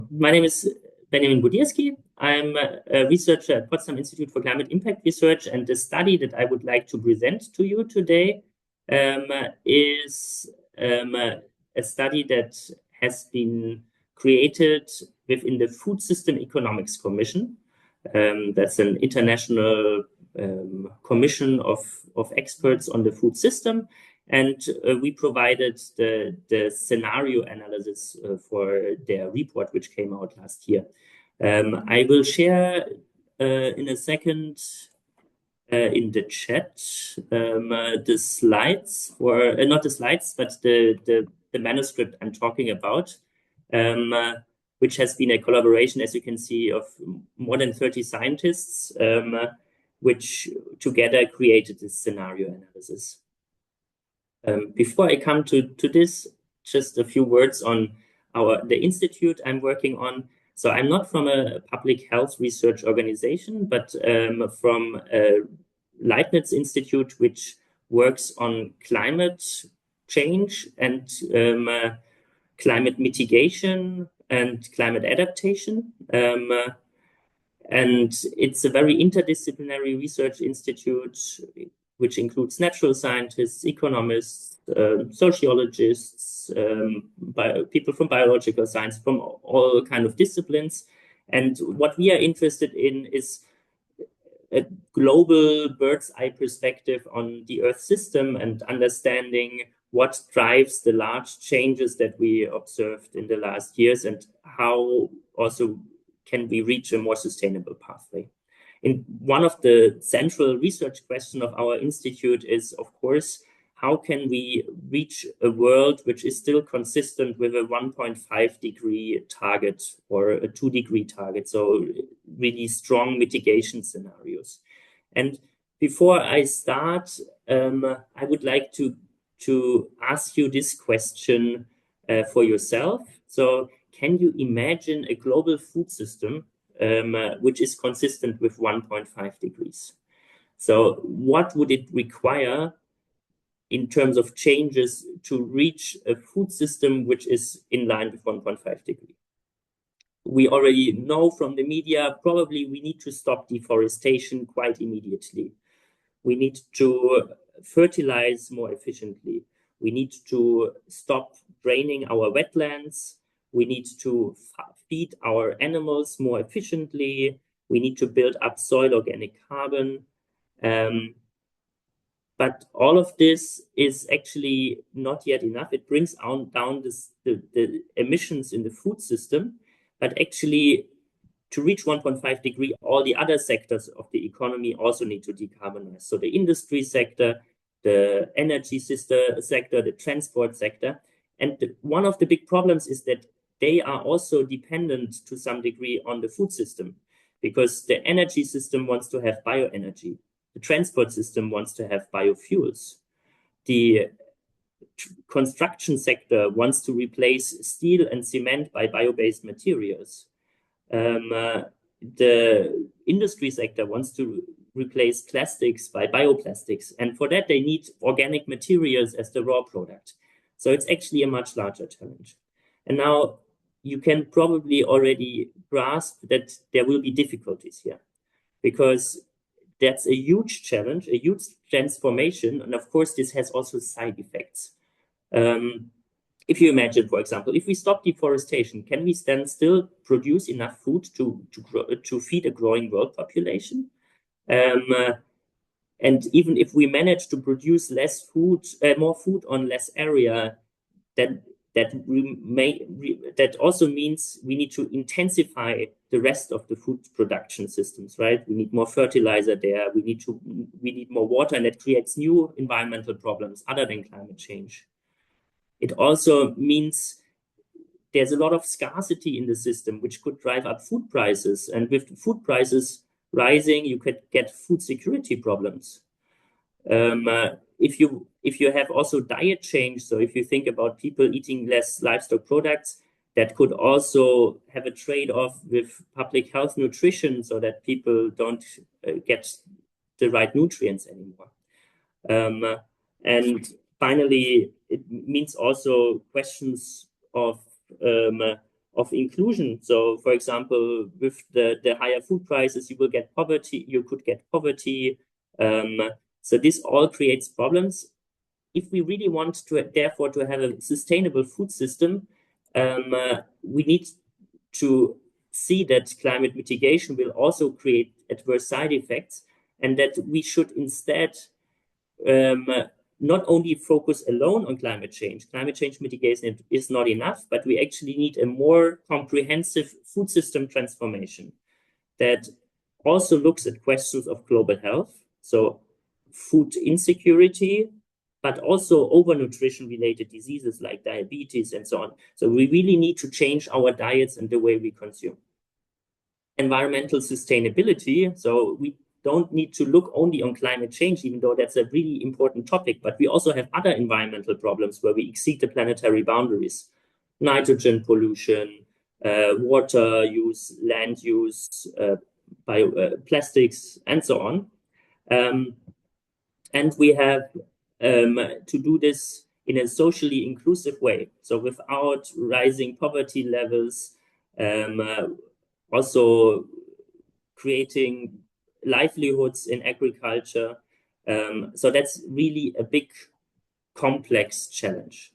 My name is Benjamin Bodirsky. I'm a researcher at Potsdam Institute for Climate Impact Research, and the study that I would like to present to you today is a study that has been created within the Food System Economics Commission. That's an international commission of experts on the food system. And we provided the scenario analysis for their report, which came out last year. I will share in a second in the chat the slides, or not the slides, but the manuscript I'm talking about, which has been a collaboration, as you can see, of more than 30 scientists, which together created this scenario analysis. Before I come to this, just a few words on the institute I'm working on. So I'm not from a public health research organization, but from a Leibniz Institute, which works on climate change and climate mitigation and climate adaptation. And it's a very interdisciplinary research institute, which includes natural scientists, economists, sociologists, people from biological science, from all kind of disciplines. And what we are interested in is a global bird's eye perspective on the Earth system and understanding what drives the large changes that we observed in the last years and how also can we reach a more sustainable pathway. And one of the central research questions of our institute is, of course, how can we reach a world which is still consistent with a 1.5 degree target or a 2 degree target? So really strong mitigation scenarios. And before I start, I would like to ask you this question for yourself. So can you imagine a global food system which is consistent with 1.5 degrees? So what would it require in terms of changes to reach a food system which is in line with 1.5 degree? We already know from the media, probably we need to stop deforestation quite immediately. We need to fertilize more efficiently. We need to stop draining our wetlands. We need to feed our animals more efficiently. We need to build up soil organic carbon. But all of this is actually not yet enough. It brings down the emissions in the food system, but actually to reach 1.5 degree, all the other sectors of the economy also need to decarbonize. So the industry sector, the energy sector, the transport sector. And one of the big problems is that they are also dependent to some degree on the food system, because the energy system wants to have bioenergy. The transport system wants to have biofuels. The construction sector wants to replace steel and cement by bio-based materials. The industry sector wants to replace plastics by bioplastics. And for that, they need organic materials as the raw product. So it's actually a much larger challenge. And now you can probably already grasp that there will be difficulties here, because that's a huge challenge, a huge transformation. And of course, this has also side effects. If you imagine, for example, if we stop deforestation, can we then still produce enough food to feed a growing world population? And even if we manage to produce less food, more food on less area, then that also means we need to intensify the rest of the food production systems, right? We need more fertilizer there. We need more water, and that creates new environmental problems other than climate change. It also means there's a lot of scarcity in the system, which could drive up food prices. And with food prices rising, you could get food security problems. If you have also diet change, so if you think about people eating less livestock products, that could also have a trade-off with public health nutrition, so that people don't get the right nutrients anymore. And finally, it means also questions of of inclusion. So, for example, with the higher food prices, you will get poverty. You could get poverty. So this all creates problems. If we really want to, therefore, to have a sustainable food system, we need to see that climate mitigation will also create adverse side effects, and that we should instead not only focus alone on climate change. Climate change mitigation is not enough, but we actually need a more comprehensive food system transformation that also looks at questions of global health, so food insecurity, but also overnutrition related diseases like diabetes and so on. So we really need to change our diets and the way we consume. Environmental sustainability, so we don't need to look only on climate change, even though that's a really important topic, but we also have other environmental problems where we exceed the planetary boundaries. Nitrogen pollution, water use, land use, plastics, and so on. And we have to do this in a socially inclusive way. So without rising poverty levels, also creating livelihoods in agriculture. So that's really a big, complex challenge.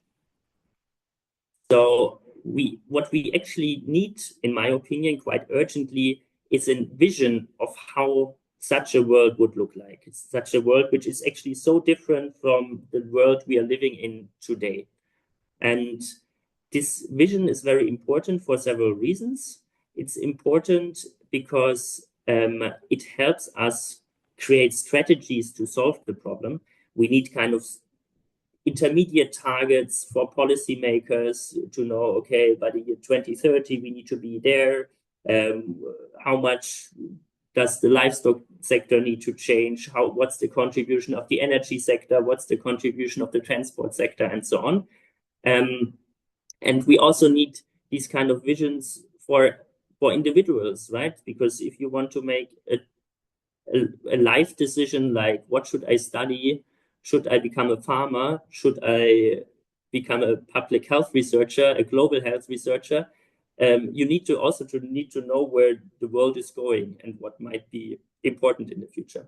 So what we actually need, in my opinion, quite urgently, is a vision of how such a world would look like. It's such a world which is actually so different from the world we are living in today. And this vision is very important for several reasons. It's important because it helps us create strategies to solve the problem. We need kind of intermediate targets for policymakers to know, okay, by the year 2030, we need to be there. How much does the livestock sector need to change? What's the contribution of the energy sector? What's the contribution of the transport sector, and so on? And we also need these kind of visions for individuals, right? Because if you want to make a life decision like, what should I study? Should I become a farmer? Should I become a public health researcher, a global health researcher? You need to also know where the world is going and what might be important in the future.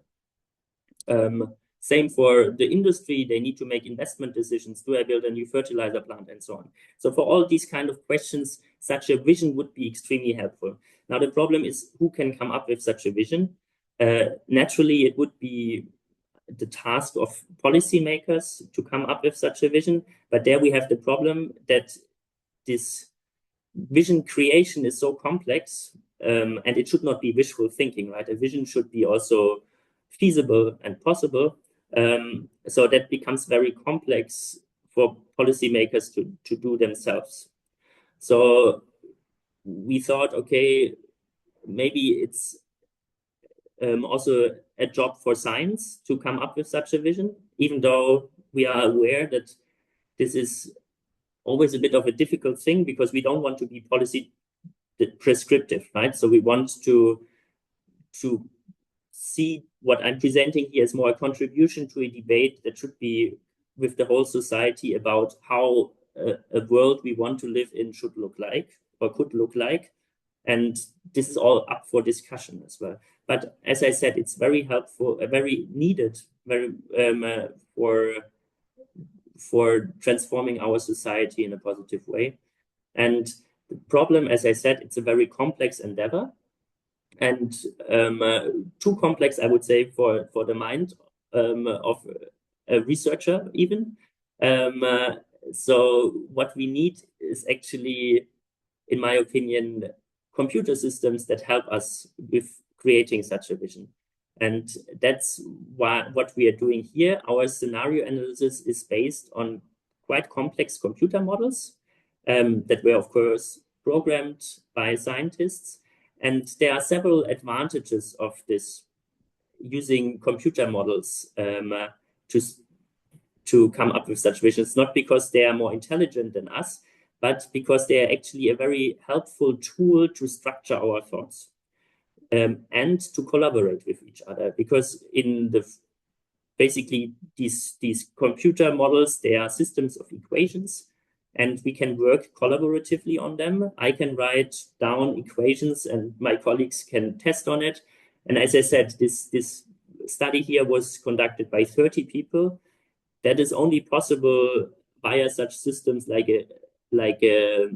Same for the industry, they need to make investment decisions. Do I build a new fertilizer plant, and so on? So for all these kind of questions, such a vision would be extremely helpful. Now, the problem is who can come up with such a vision? Naturally, it would be the task of policymakers to come up with such a vision. But there we have the problem that this vision creation is so complex, and it should not be wishful thinking, right? A vision should be also feasible and possible. So that becomes very complex for policymakers to do themselves. So we thought, okay, maybe it's also a job for science to come up with such a vision, even though we are aware that this is always a bit of a difficult thing because we don't want to be policy prescriptive, right? So we want to see what I'm presenting here as more a contribution to a debate that should be with the whole society about how a world we want to live in should look like or could look like. And this is all up for discussion as well. But as I said, it's very helpful, very needed, very for transforming our society in a positive way. And the problem, as I said, it's a very complex endeavor. And too complex, I would say, for the mind of a researcher even. So what we need is actually, in my opinion, computer systems that help us with creating such a vision. And that's what we are doing here. Our scenario analysis is based on quite complex computer models that were, of course, programmed by scientists. And there are several advantages of this using computer models to come up with such visions, not because they are more intelligent than us, but because they are actually a very helpful tool to structure our thoughts and to collaborate with each other. Because in basically these computer models, they are systems of equations, and we can work collaboratively on them. I can write down equations and my colleagues can test on it. And as I said, this study here was conducted by 30 people. That is only possible via such systems like a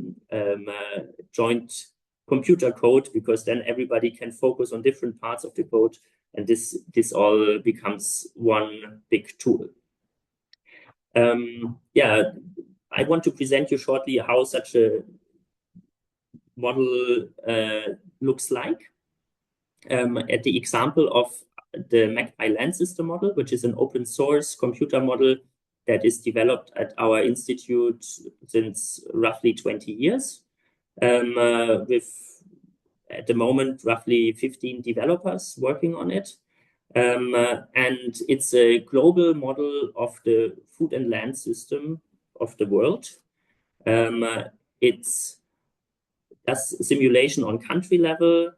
joint computer code, because then everybody can focus on different parts of the code, and this all becomes one big tool. Yeah, I want to present you shortly how such a model looks like. At the example of the MAgPIE land system model, which is an open source computer model that is developed at our institute since roughly 20 years, with at the moment roughly 15 developers working on it. And it's a global model of the food and land system of the world. It's does simulation on country level.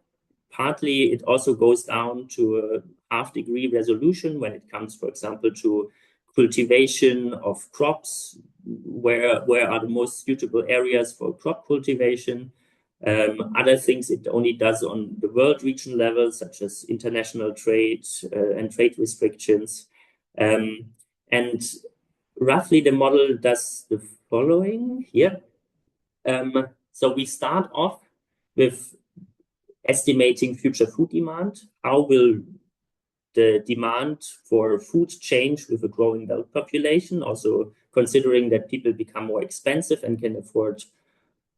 Partly, it also goes down to a half-degree resolution when it comes, for example, to cultivation of crops. Where are the most suitable areas for crop cultivation? Other things it only does on the world region level, such as international trade and trade restrictions. And roughly the model does the following here. So we start off with estimating future food demand. How will the demand for food change with a growing world population? Also considering that people become more expensive and can afford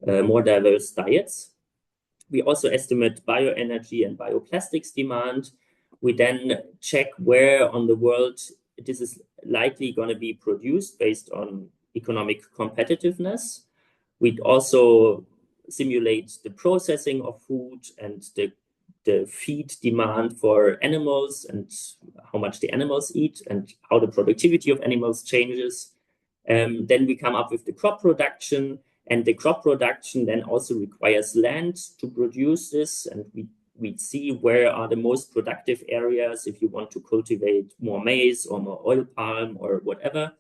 more diverse diets. We also estimate bioenergy and bioplastics demand. We then check where on the world this is likely going to be produced based on economic competitiveness. We'd also simulate the processing of food and the feed demand for animals and how much the animals eat and how the productivity of animals changes. Then we come up with the crop production, and the crop production then also requires land to produce this. And we see where are the most productive areas if you want to cultivate more maize or more oil palm or whatever.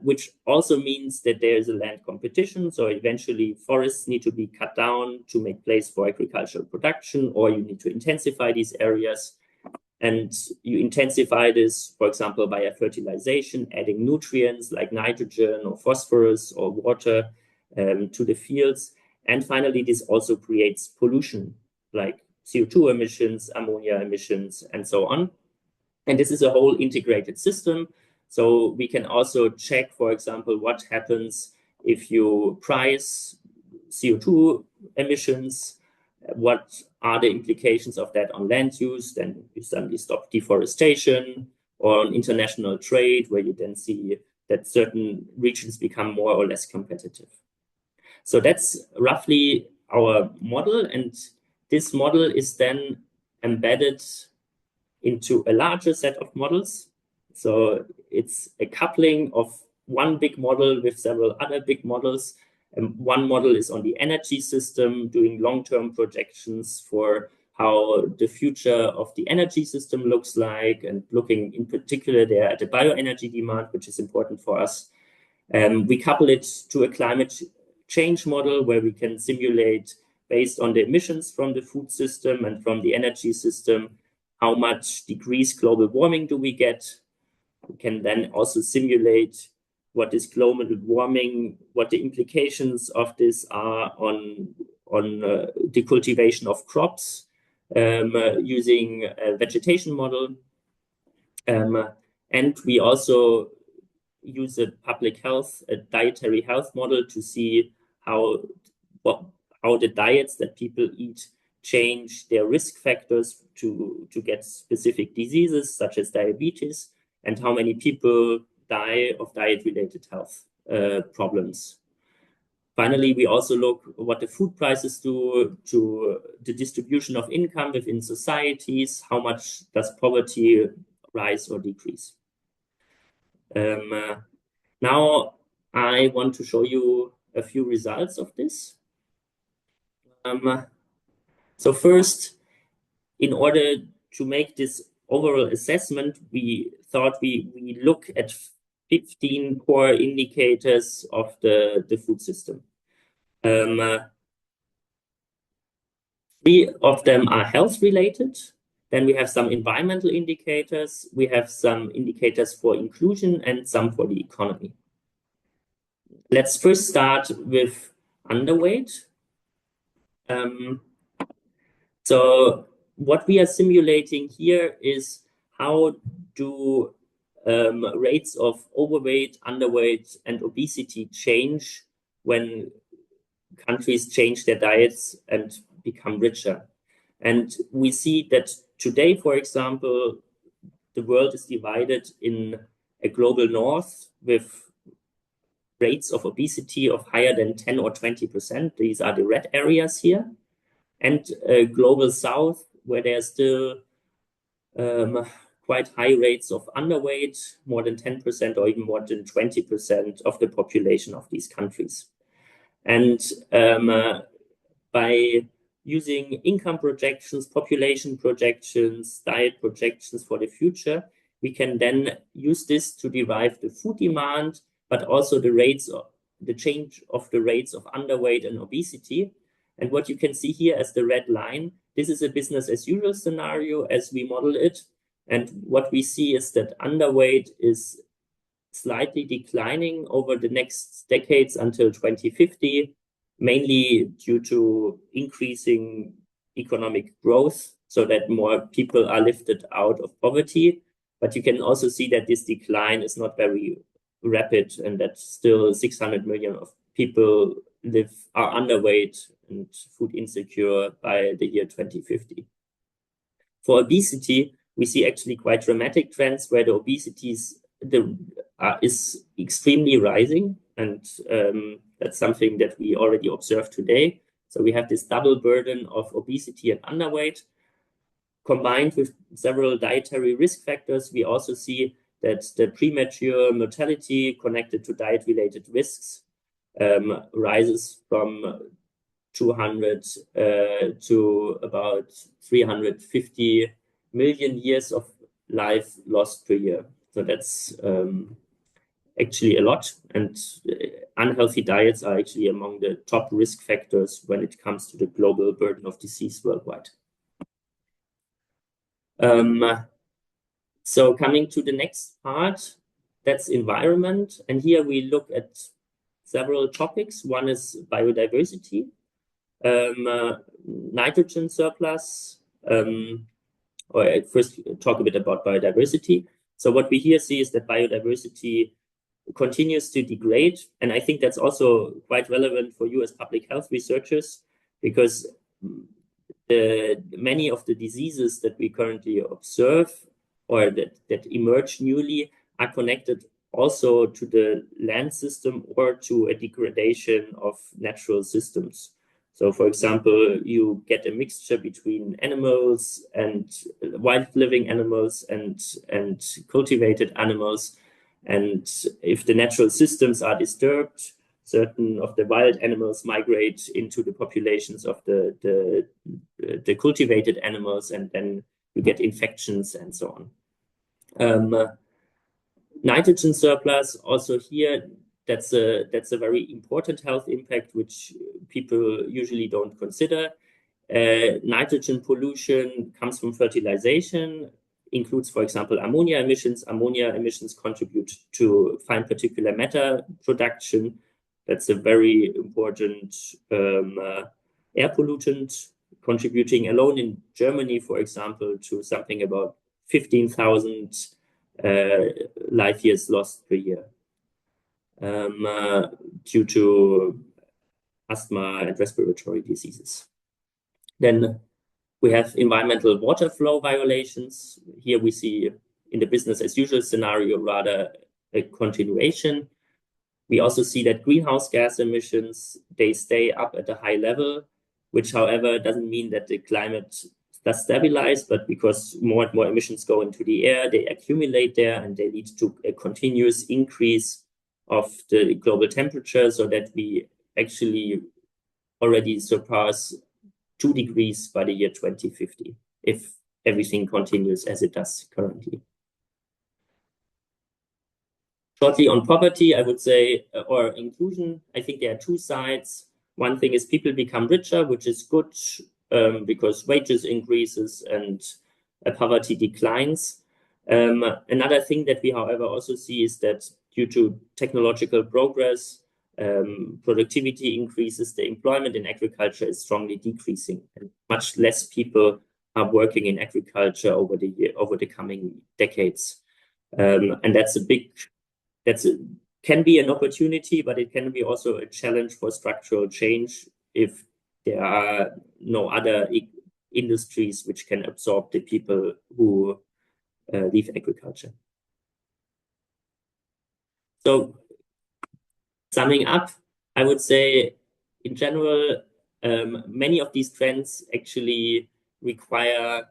Which also means that there is a land competition. So eventually forests need to be cut down to make place for agricultural production, or you need to intensify these areas. And you intensify this, for example, via fertilization, adding nutrients like nitrogen or phosphorus or water to the fields. And finally, this also creates pollution like CO2 emissions, ammonia emissions, and so on. And this is a whole integrated system. So we can also check, for example, what happens if you price CO2 emissions. What are the implications of that on land use? Then you suddenly stop deforestation, or on international trade, where you then see that certain regions become more or less competitive. So that's roughly our model. And this model is then embedded into a larger set of models. So it's a coupling of one big model with several other big models. One model is on the energy system, doing long-term projections for how the future of the energy system looks like, and looking in particular there at the bioenergy demand, which is important for us. We couple it to a climate change model where we can simulate, based on the emissions from the food system and from the energy system, how much decreased global warming do we get. We can then also simulate what is global warming, what the implications of this are on the cultivation of crops using a vegetation model. And we also use a public health, a dietary health model to see how the diets that people eat change their risk factors to get specific diseases such as diabetes, and how many people die of diet-related health problems. Finally, we also look what the food prices do to the distribution of income within societies. How much does poverty rise or decrease? Now, I want to show you a few results of this. So first, in order to make this overall assessment, we thought we look at 15 core indicators of the food system. 3 of them are health related. Then we have some environmental indicators. We have some indicators for inclusion and some for the economy. Let's first start with underweight. So what we are simulating here is how do rates of overweight, underweight, and obesity change when countries change their diets and become richer. And we see that today, for example, the world is divided in a global north with rates of obesity of higher than 10 or 20%. These are the red areas here. And a global south, where there's still quite high rates of underweight, more than 10% or even more than 20% of the population of these countries. And by using income projections, population projections, diet projections for the future, we can then use this to derive the food demand, but also the change of the rates of underweight and obesity. And what you can see here as the red line, this is a business as usual scenario as we model it. And what we see is that underweight is slightly declining over the next decades until 2050, mainly due to increasing economic growth, so that more people are lifted out of poverty. But you can also see that this decline is not very rapid, and that still 600 million of people are underweight and food insecure by the year 2050. For obesity, we see actually quite dramatic trends where the obesity is extremely rising, and that's something that we already observe today. So we have this double burden of obesity and underweight. Combined with several dietary risk factors, we also see that the premature mortality connected to diet-related risks rises from 200 to about 350 million years of life lost per year. So that's actually a lot, and unhealthy diets are actually among the top risk factors when it comes to the global burden of disease worldwide. So coming to the next part, that's environment. And here we look at several topics. One is biodiversity, nitrogen surplus, or I first talk a bit about biodiversity. So what we here see is that biodiversity continues to degrade. And I think that's also quite relevant for you as public health researchers, because many of the diseases that we currently observe or that emerge newly are connected also to the land system or to a degradation of natural systems. So, for example, you get a mixture between animals and wild living animals and cultivated animals. And if the natural systems are disturbed, certain of the wild animals migrate into the populations of the cultivated animals, and then you get infections and so on. Nitrogen surplus, also here, that's a very important health impact, which people usually don't consider. Nitrogen pollution comes from fertilization, includes, for example, ammonia emissions. Ammonia emissions contribute to fine particulate matter production. That's a very important air pollutant, contributing alone in Germany, for example, to something about 15,000 life years lost per year due to asthma and respiratory diseases. Then we have environmental water flow violations. Here we see in the business as usual scenario rather a continuation. We also see that greenhouse gas emissions, they stay up at a high level, which, however, doesn't mean that the climate does stabilize, but because more and more emissions go into the air, they accumulate there and they lead to a continuous increase of the global temperature, so that we actually already surpass 2 degrees by the year 2050, if everything continues as it does currently. Shortly on poverty, I would say, or inclusion, I think there are two sides. One thing is people become richer, which is good because wages increases and poverty declines. Another thing that we, however, also see is that due to technological progress, productivity increases, the employment in agriculture is strongly decreasing, and much less people are working in agriculture over the coming decades. And can be an opportunity, but it can be also a challenge for structural change if there are no other industries which can absorb the people who leave agriculture. So summing up, I would say in general, many of these trends actually require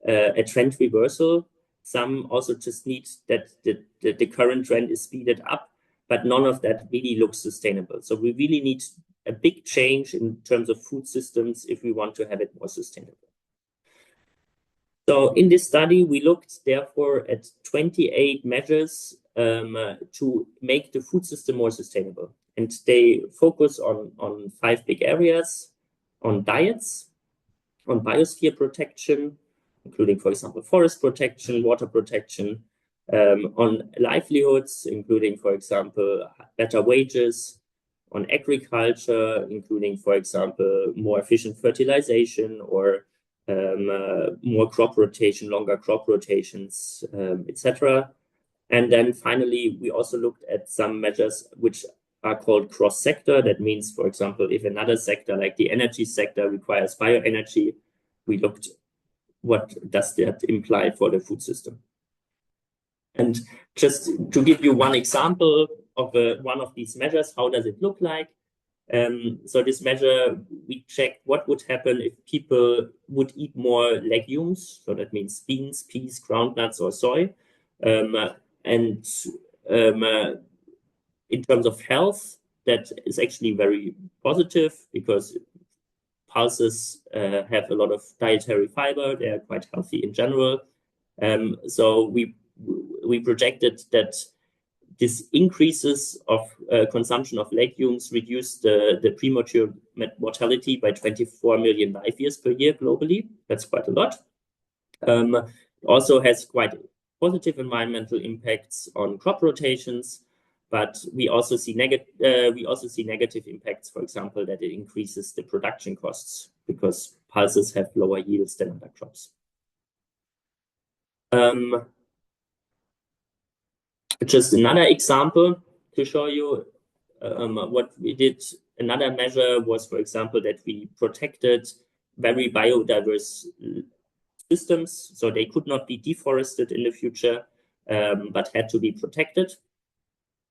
a trend reversal. Some also just need that the current trend is speeded up, but none of that really looks sustainable. So we really need a big change in terms of food systems if we want to have it more sustainable. So in this study, we looked therefore at 28 measures to make the food system more sustainable. And they focus on 5 big areas: on diets, on biosphere protection, including, for example, forest protection, water protection, on livelihoods, including, for example, better wages, on agriculture, including, for example, more efficient fertilization or more crop rotation, longer crop rotations, etc. And then finally, we also looked at some measures which are called cross-sector. That means, for example, if another sector like the energy sector requires bioenergy, we looked what does that imply for the food system. And just to give you one example of one of these measures, how does it look like? So this measure, we checked what would happen if people would eat more legumes. So that means beans, peas, groundnuts, or soy. And in terms of health, that is actually very positive because pulses have a lot of dietary fiber. They are quite healthy in general. So we projected that this increases of consumption of legumes reduce the premature mortality by 24 million life years per year globally. That's quite a lot. Also has quite positive environmental impacts on crop rotations, but we also see negative impacts. For example, that it increases the production costs because pulses have lower yields than other crops. Just another example to show you what we did. Another measure was, for example, that we protected very biodiverse systems, so they could not be deforested in the future, but had to be protected.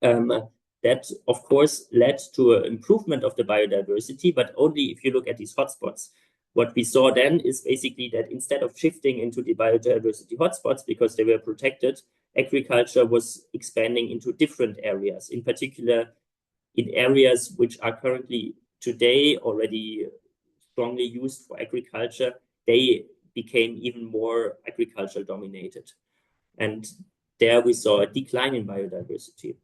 That, of course, led to an improvement of the biodiversity, but only if you look at these hotspots. What we saw then is basically that instead of shifting into the biodiversity hotspots because they were protected, agriculture was expanding into different areas, in particular in areas which are currently today already strongly used for agriculture. They became even more agriculture dominated. And there we saw a decline in biodiversity.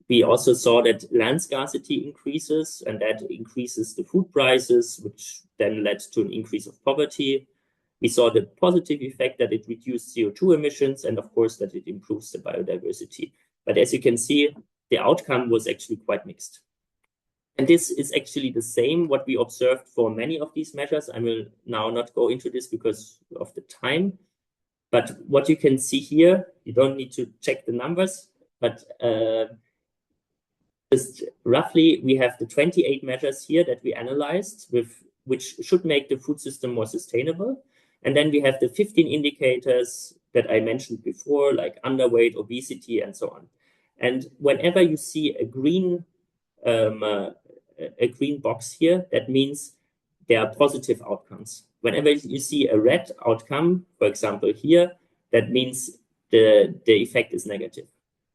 We also saw that land scarcity increases, and that increases the food prices, which then led to an increase of poverty. We saw the positive effect that it reduced CO2 emissions, and of course that it improves the biodiversity. But as you can see, the outcome was actually quite mixed. And this is actually the same what we observed for many of these measures. I will now not go into this because of the time. But what you can see here, you don't need to check the numbers, but just roughly, we have the 28 measures here that we analyzed, which should make the food system more sustainable. And then we have the 15 indicators that I mentioned before, like underweight, obesity, and so on. And whenever you see a green box here, that means there are positive outcomes. Whenever you see a red outcome, for example here, that means the effect is negative.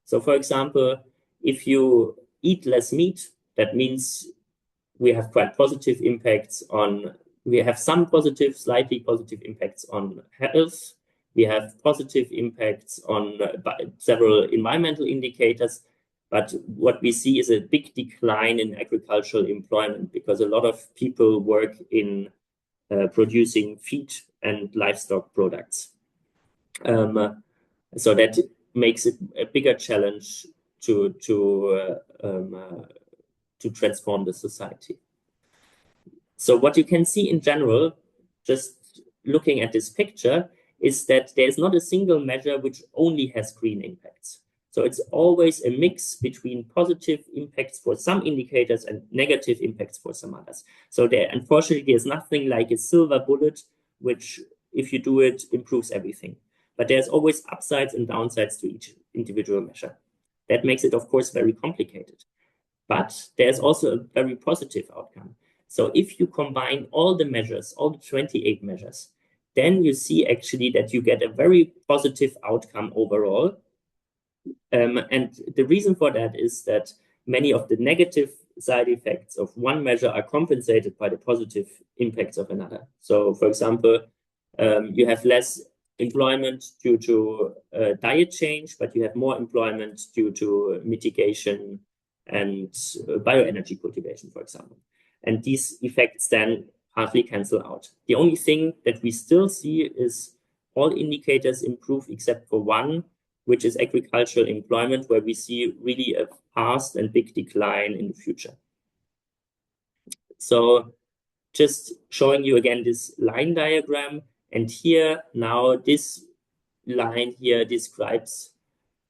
So for example, if you eat less meat, that means we have quite positive impacts on, we have some positive, slightly positive impacts on health. We have positive impacts on several environmental indicators, but what we see is a big decline in agricultural employment because a lot of people work in producing feed and livestock products. So that makes it a bigger challenge to transform the society. So what you can see in general, just looking at this picture, is that there's not a single measure which only has green impacts. So it's always a mix between positive impacts for some indicators and negative impacts for some others. So unfortunately, there's nothing like a silver bullet, which if you do it, improves everything. But there's always upsides and downsides to each individual measure. That makes it, of course, very complicated. But there's also a very positive outcome. So if you combine all the measures, all the 28 measures, then you see actually that you get a very positive outcome overall. And the reason for that is that many of the negative side effects of one measure are compensated by the positive impacts of another. So, for example, you have less employment due to diet change, but you have more employment due to mitigation and bioenergy cultivation, for example. And these effects then partly cancel out. The only thing that we still see is all indicators improve except for one, which is agricultural employment, where we see really a fast and big decline in the future. So just showing you again this line diagram. And here now this line here describes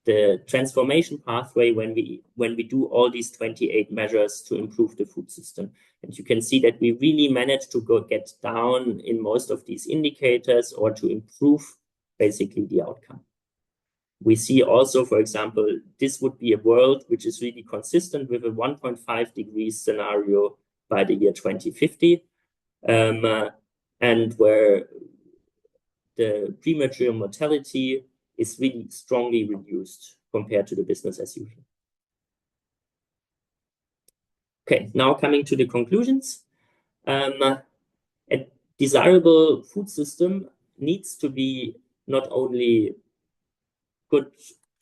the transformation pathway when we do all these 28 measures to improve the food system. And you can see that we really managed to get down in most of these indicators or to improve basically the outcome. We see also, for example, this would be a world which is really consistent with a 1.5 degrees scenario by the year 2050, and where the premature mortality is really strongly reduced compared to the business as usual. Okay, now coming to the conclusions. A desirable food system needs to be not only good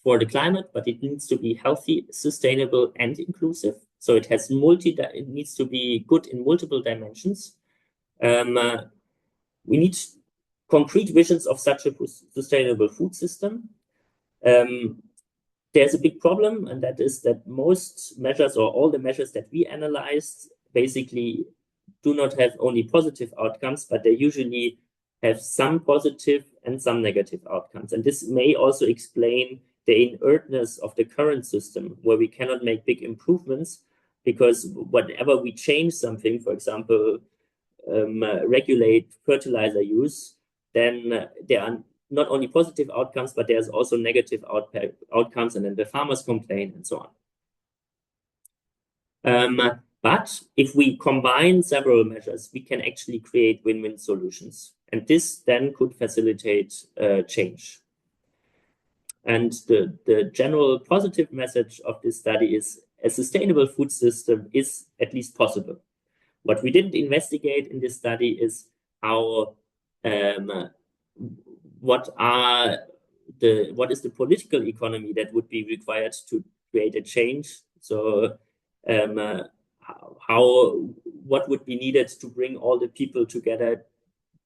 for the climate, but it needs to be healthy, sustainable, and inclusive. So it has it needs to be good in multiple dimensions. We need concrete visions of such a sustainable food system. There's a big problem, and that is that most measures or all the measures that we analyzed basically do not have only positive outcomes, but they usually have some positive and some negative outcomes. And this may also explain the inertness of the current system, where we cannot make big improvements, because whenever we change something, for example, regulate fertilizer use, then there are not only positive outcomes, but there's also negative outcomes, and then the farmers complain and so on. But if we combine several measures, we can actually create win-win solutions. And this then could facilitate change. And the general positive message of this study is a sustainable food system is at least possible. What we didn't investigate in this study is how what is the political economy that would be required to create a change. So what would be needed to bring all the people together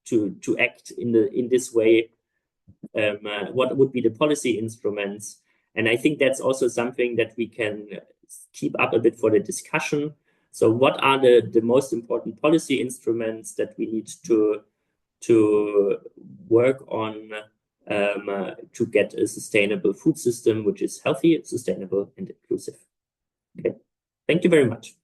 to act in this way? What would be the policy instruments? And I think that's also something that we can keep up a bit for the discussion. So what are the most important policy instruments that we need to work on to get a sustainable food system which is healthy, sustainable, and inclusive? Okay, thank you very much.